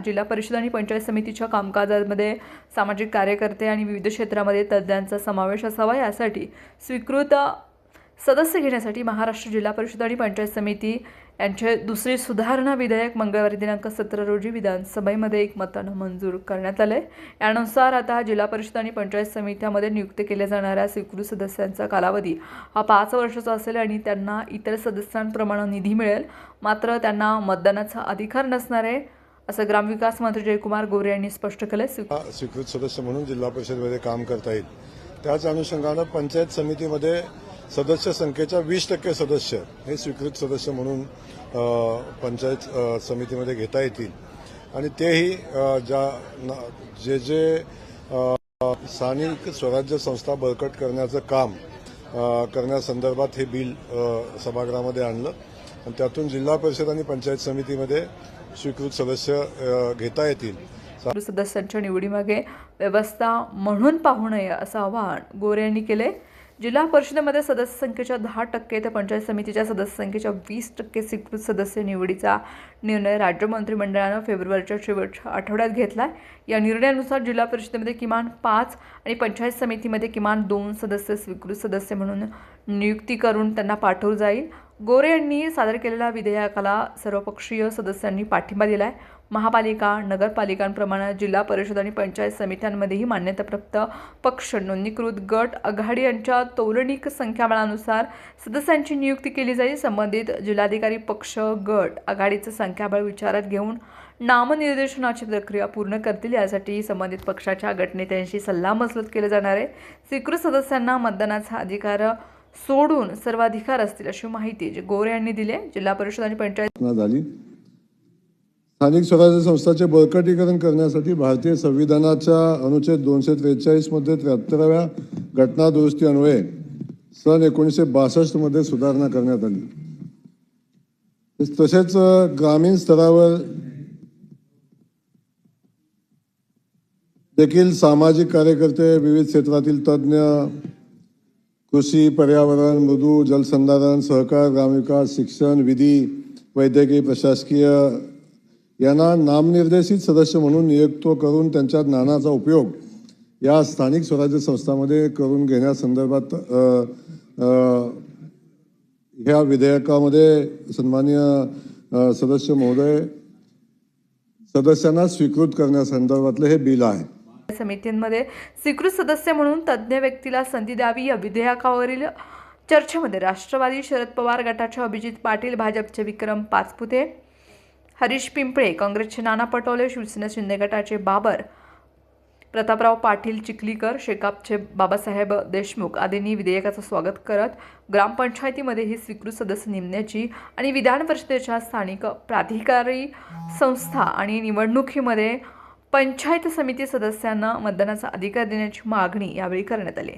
जिल्हा परिषद आणि पंचायत समितीच्या कामकाजामध्ये सामाजिक कार्यकर्ते आणि विविध क्षेत्रामध्ये तज्ज्ञांचा समावेश असावा यासाठी स्वीकृत सदस्य घेण्यासाठी महाराष्ट्र जिल्हा परिषद आणि पंचायत समिती यांचे दुसरे सुधारणा विधेयक मंगळवारी दिनांक 17 रोजी विधानसभेमध्ये एकमतानं मंजूर करण्यात आले। यानुसार आता जिल्हा परिषद आणि पंचायत समित्यामध्ये नियुक्त केल्या जाणाऱ्या स्वीकृत सदस्यांचा कालावधी हा 5 वर्षाचा असेल आणि त्यांना इतर सदस्यांप्रमाणे निधी मिळेल, मात्र त्यांना मतदानाचा अधिकार नसणार आहे, असं ग्रामविकास मंत्री जयकुमार गोरे यांनी स्पष्ट केलं। स्वीकृत सदस्य म्हणून जिल्हा परिषदेमध्ये काम करता येईल। त्याच अनुषंगाने पंचायत समितीमध्ये सदस्य संख्येच्या 20% सदस्य हे स्वीकृत सदस्य म्हणून पंचायत समितीमध्ये घेता येतील आणि तेही जे स्थानिक स्वराज्य संस्था बळकट करण्याचं काम करण्यासंदर्भात हे बिल सभागृहामध्ये आणलं आणि त्यातून जिल्हा परिषद आणि पंचायत समितीमध्ये स्वीकृत सदस्य घेता येतील। सदस्यांच्या निवडीमागे व्यवस्था म्हणून पाहू नये असं आवाहन गोरे यांनी केले। जिल्हा परिषदेमध्ये सदस्य संख्येच्या 10% तर पंचायत समितीच्या सदस्य संख्येच्या 20% स्वीकृत सदस्य निवडीचा निर्णय राज्य मंत्रिमंडळानं फेब्रुवारीच्या शेवटच्या आठवड्यात घेतला। या निर्णयानुसार जिल्हा परिषदेमध्ये किमान 5 आणि पंचायत समितीमध्ये किमान 2 सदस्य स्वीकृत सदस्य म्हणून नियुक्ती करून त्यांना पाठवलं जाईल। गोरे यांनी सादर केलेल्या विधेयकाला सर्वपक्षीय सदस्यांनी पाठिंबा दिलाय। महापालिका नगरपालिकांप्रमाणे जिल्हा परिषद आणि पंचायत समित्यांमध्येही मान्यताप्राप्त पक्ष नोंदणीकृत गट आघाडी यांच्या तौलनिक संख्याबळानुसार सदस्यांची नियुक्ती केली जाईल। संबंधित जिल्हाधिकारी पक्ष गट आघाडीचं संख्याबळ विचारात घेऊन नामनिर्देशनाची प्रक्रिया पूर्ण करतील। यासाठी संबंधित पक्षाच्या गटनेत्यांशी सल्लामसलत केले जाणार आहे। स्वीकृत सदस्यांना मतदानाचा अधिकार सोडून सर्व अधिकार असतील अशी माहिती गोरे यांनी दिली। जिल्हा परिषद आणि पंचायत झाली स्थानिक स्वराज्य संस्थांचे बळकटीकरण करण्यासाठी भारतीय संविधानाच्या अनुच्छेद 243 मध्ये 73व्या घटना दुरुस्ती अन्वये सन 1962 मध्ये सुधारणा करण्यात आली। तसेच ग्रामीण स्तरावर देखील सामाजिक कार्यकर्ते, विविध क्षेत्रातील तज्ञ, कृषी, पर्यावरण, मृदू जलसंधारण, सहकार, ग्रामविकास, शिक्षण, विधी, वैद्यकीय, प्रशासकीय यांना नामनिर्देशित सदस्य म्हणून नियुक्त करून त्यांच्या ज्ञानाचा उपयोग या स्थानिक स्वराज्य संस्थांमध्ये करून घेण्यासंदर्भात ह्या विधेयकामध्ये सन्माननीय सदस्य महोदय सदस्यांना स्वीकृत करण्यासंदर्भातले हे बिल आहे। समितींमध्ये स्वीकृत सदस्य म्हणून तज्ज्ञ व्यक्तीला संधी द्यावी या विधेयकावरील चर्चेमध्ये राष्ट्रवादी शरद पवार गटाचे अभिजित पाटील, भाजपचे विक्रम पाचपुते, हरीश पिंपळे, काँग्रेसचे नाना पटोले, शिवसेना शिंदे गटाचे बाबर, प्रतापराव पाटील चिखलीकर, शेकापचे बाबासाहेब देशमुख आदींनी विधेयकाचं स्वागत करत ग्रामपंचायतीमध्येही स्वीकृत सदस्य नेमण्याची आणि विधान परिषदेच्या स्थानिक प्राधिकारी संस्था आणि निवडणुकीमध्ये पंचायत समिती सदस्यांना मतदानाचा अधिकार देण्याची मागणी यावेळी करण्यात आली।